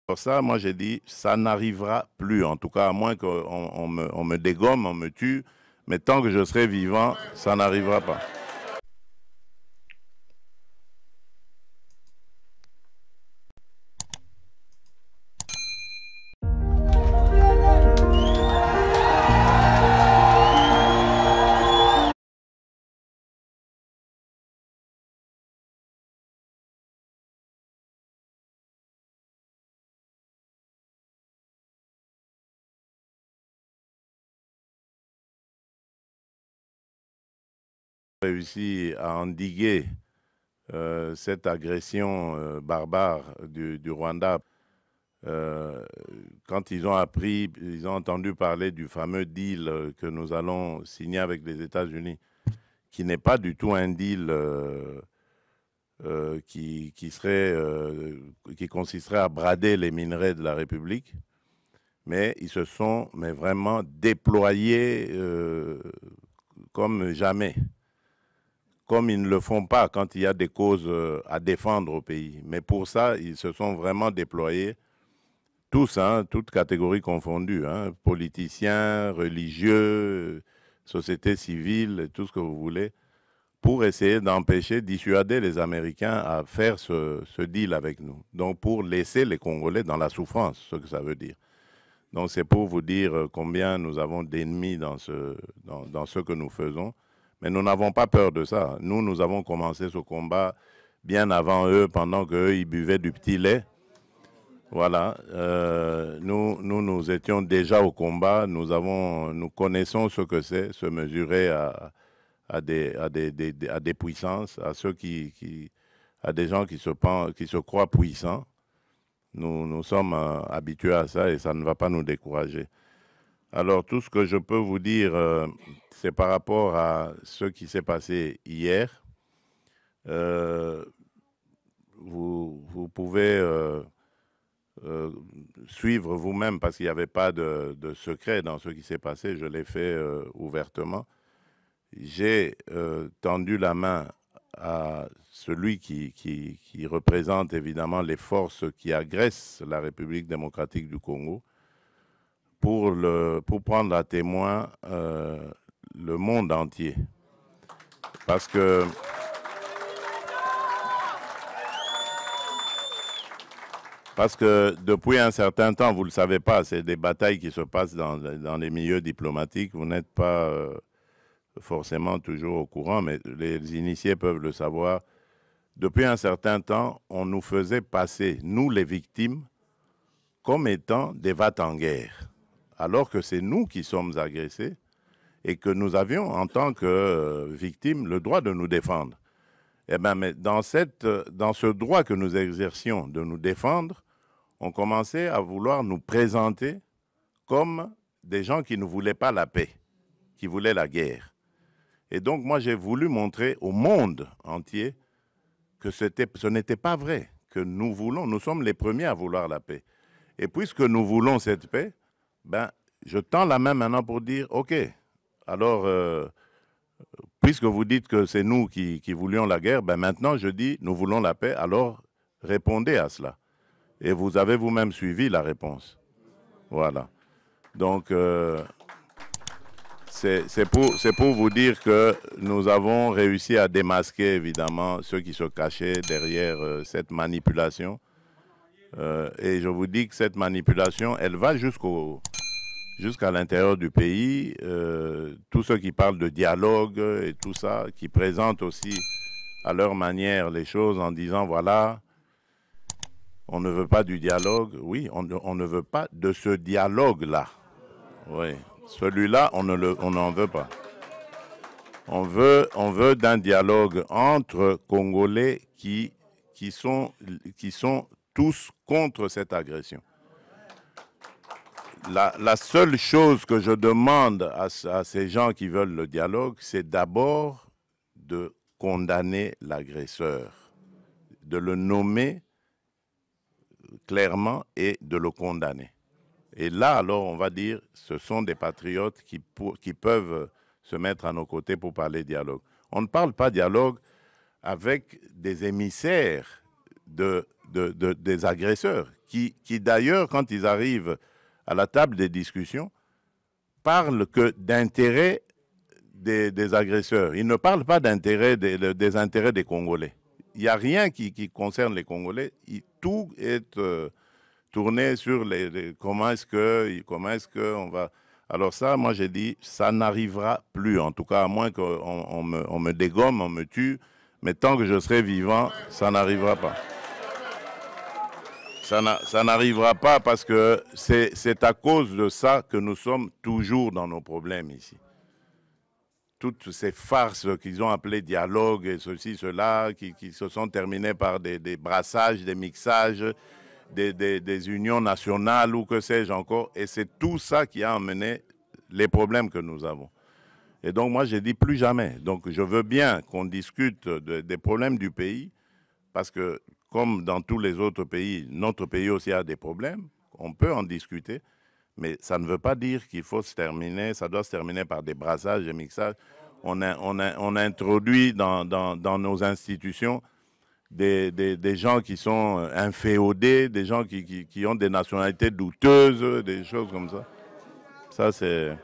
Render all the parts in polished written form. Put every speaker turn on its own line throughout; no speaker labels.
Pour ça, moi j'ai dit, ça n'arrivera plus, en tout cas à moins qu'on on me dégomme, on me tue, mais tant que je serai vivant, ça n'arrivera pas. Réussi à endiguer cette agression barbare du Rwanda. Quand ils ont appris, ils ont entendu parler du fameux deal que nous allons signer avec les États-Unis, qui n'est pas du tout un deal qui consisterait à brader les minerais de la République, mais ils se sont vraiment déployés comme jamais, comme ils ne le font pas quand il y a des causes à défendre au pays. Mais pour ça, ils se sont vraiment déployés, tous, hein, toutes catégories confondues, hein, politiciens, religieux, société civile, tout ce que vous voulez, pour essayer d'empêcher, dissuader les Américains à faire ce deal avec nous. Donc pour laisser les Congolais dans la souffrance, ce que ça veut dire. Donc c'est pour vous dire combien nous avons d'ennemis dans ce que nous faisons. Mais nous n'avons pas peur de ça. Nous avons commencé ce combat bien avant eux, pendant qu'eux, ils buvaient du petit lait. Voilà. Nous étions déjà au combat. Nous connaissons ce que c'est, se mesurer à des puissances, à des gens qui se croient puissants. Nous sommes habitués à ça et ça ne va pas nous décourager. Alors, tout ce que je peux vous dire, c'est par rapport à ce qui s'est passé hier. Vous pouvez suivre vous-même parce qu'il n'y avait pas de secret dans ce qui s'est passé. Je l'ai fait ouvertement. J'ai tendu la main à celui qui représente évidemment les forces qui agressent la République démocratique du Congo pour prendre à témoin le monde entier. Parce que depuis un certain temps, vous ne le savez pas, c'est des batailles qui se passent dans les milieux diplomatiques. Vous n'êtes pas forcément toujours au courant, mais les initiés peuvent le savoir. Depuis un certain temps, on nous faisait passer, nous les victimes, comme étant des va-t-en-guerre, alors que c'est nous qui sommes agressés et que nous avions, en tant que victimes, le droit de nous défendre. Eh bien, mais dans ce droit que nous exercions de nous défendre, on commençait à vouloir nous présenter comme des gens qui ne voulaient pas la paix, qui voulaient la guerre. Et donc, moi, j'ai voulu montrer au monde entier que ce n'était pas vrai, que nous sommes les premiers à vouloir la paix. Et puisque nous voulons cette paix, ben, je tends la main maintenant pour dire, OK, alors, puisque vous dites que c'est nous qui voulions la guerre, ben maintenant je dis, nous voulons la paix, alors répondez à cela. Et vous avez vous-même suivi la réponse. Voilà. Donc, c'est pour vous dire que nous avons réussi à démasquer, évidemment, ceux qui se cachaient derrière cette manipulation. Et je vous dis que cette manipulation, elle va jusqu'à l'intérieur du pays. Tous ceux qui parlent de dialogue et tout ça, qui présentent aussi à leur manière les choses en disant, voilà, on ne veut pas du dialogue. Oui, on ne veut pas de ce dialogue-là. Oui. Celui-là, on n'en veut pas. On veut d'un dialogue entre Congolais qui sont tous contre cette agression. La seule chose que je demande à ces gens qui veulent le dialogue, c'est d'abord de condamner l'agresseur, de le nommer clairement et de le condamner. Et là, alors, on va dire, ce sont des patriotes qui peuvent se mettre à nos côtés pour parler dialogue. On ne parle pas dialogue avec des émissaires des agresseurs qui d'ailleurs, quand ils arrivent à la table des discussions, parlent que d'intérêt des agresseurs. Ils ne parlent pas d'intérêt des intérêts des Congolais. Il n'y a rien qui concerne les Congolais. Tout est tourné sur comment est-ce qu'on va... Alors ça, moi j'ai dit, ça n'arrivera plus, en tout cas, à moins qu'on me dégomme, on me tue, mais tant que je serai vivant, ça n'arrivera pas. Ça n'arrivera pas parce que c'est à cause de ça que nous sommes toujours dans nos problèmes ici. Toutes ces farces qu'ils ont appelées dialogue et ceci, cela, qui se sont terminées par des brassages, des mixages, des unions nationales ou que sais-je encore. Et c'est tout ça qui a amené les problèmes que nous avons. Et donc moi j'ai dit plus jamais. Donc je veux bien qu'on discute des problèmes du pays parce que comme dans tous les autres pays, notre pays aussi a des problèmes. On peut en discuter. Mais ça ne veut pas dire qu'il faut se terminer, ça doit se terminer par des brassages, des mixages. On introduit dans nos institutions des gens qui sont inféodés, des gens qui ont des nationalités douteuses, des choses comme ça. Ça, c'est...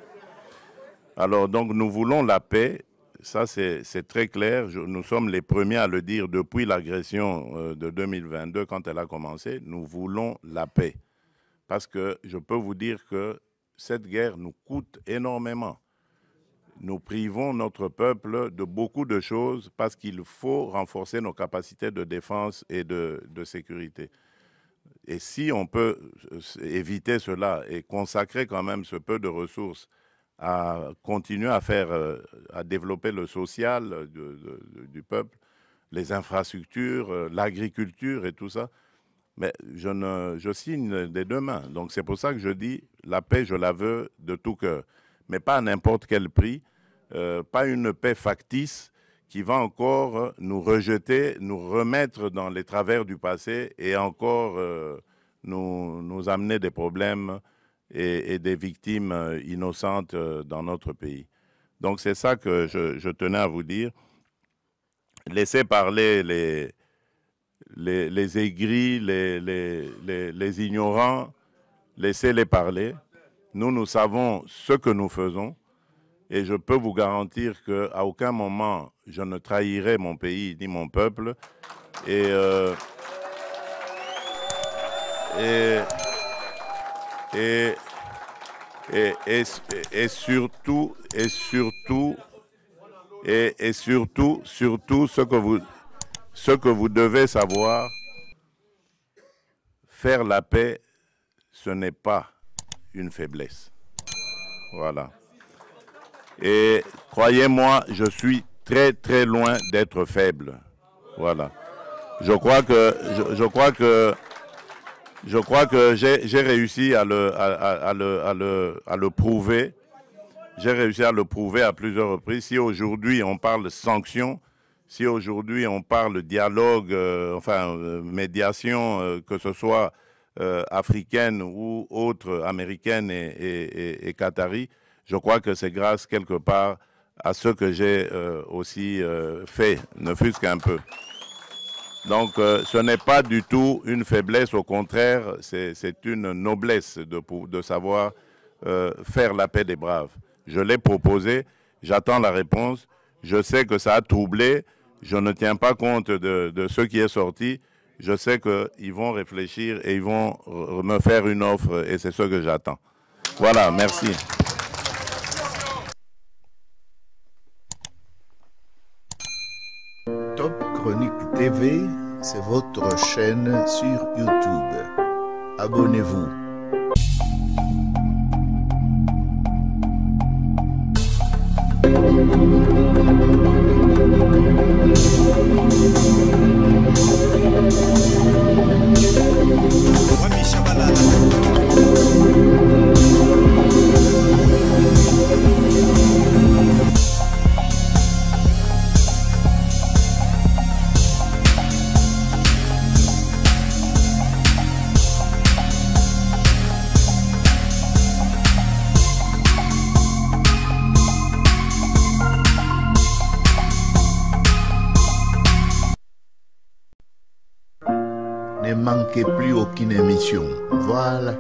Alors, donc, nous voulons la paix. Ça, c'est très clair. Nous sommes les premiers à le dire depuis l'agression de 2022, quand elle a commencé. Nous voulons la paix. Parce que je peux vous dire que cette guerre nous coûte énormément. Nous privons notre peuple de beaucoup de choses parce qu'il faut renforcer nos capacités de défense et de sécurité. Et si on peut éviter cela et consacrer quand même ce peu de ressources à continuer à développer le social du peuple, les infrastructures, l'agriculture et tout ça, mais je signe des deux mains. Donc c'est pour ça que je dis, la paix, je la veux de tout cœur. Mais pas à n'importe quel prix, pas une paix factice qui va encore nous rejeter, nous remettre dans les travers du passé et encore nous amener des problèmes et des victimes innocentes dans notre pays. Donc c'est ça que je tenais à vous dire. Laissez parler les aigris, les ignorants, laissez-les parler. Nous savons ce que nous faisons et je peux vous garantir qu'à aucun moment je ne trahirai mon pays ni mon peuple. Et surtout ce que vous devez savoir, faire la paix, ce n'est pas une faiblesse. Voilà. Et croyez-moi, je suis très très loin d'être faible. Voilà. Je crois que j'ai réussi à le prouver. J'ai réussi à le prouver à plusieurs reprises. Si aujourd'hui on parle sanctions, si aujourd'hui on parle dialogue, médiation, que ce soit africaine ou autre, américaine et qatari, je crois que c'est grâce quelque part à ce que j'ai aussi fait, ne fût-ce qu'un peu. Donc ce n'est pas du tout une faiblesse, au contraire, c'est une noblesse de savoir faire la paix des braves. Je l'ai proposé, j'attends la réponse, je sais que ça a troublé, je ne tiens pas compte de ce qui est sorti, je sais qu'ils vont réfléchir et ils vont me faire une offre et c'est ce que j'attends. Voilà, merci.
Top Chronique TV, c'est votre chaîne sur YouTube. Abonnez-vous. Ne manquez manquez plus aucune émission. Voilà.